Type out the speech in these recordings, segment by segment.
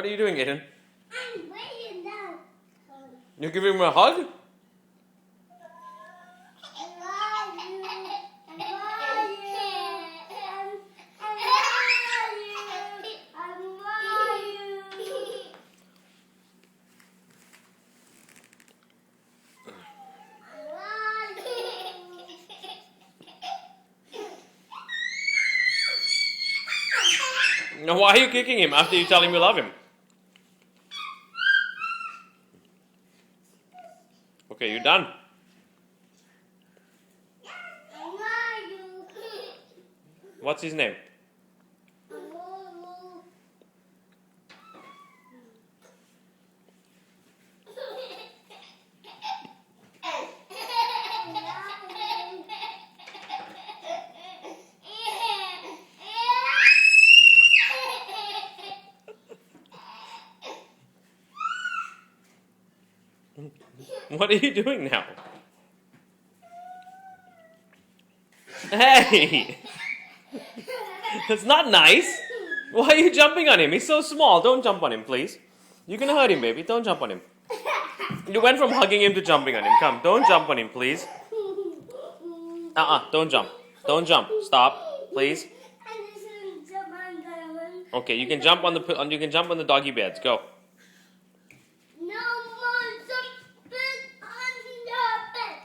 What are you doing, Aiden? I'm waiting down. You're giving him a hug? No, why are you kicking him after you tell him you love him? Okay, you're done. What's his name? What are you doing now? Hey! That's not nice. Why are you jumping on him? He's so small. Don't jump on him, please. You're gonna hurt him, baby. Don't jump on him. You went from hugging him to jumping on him. Come, don't jump on him, please. Don't jump. Don't jump. Stop, please. Okay, you can jump on the doggy beds. Go. No more jumping on the bed.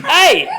Hey!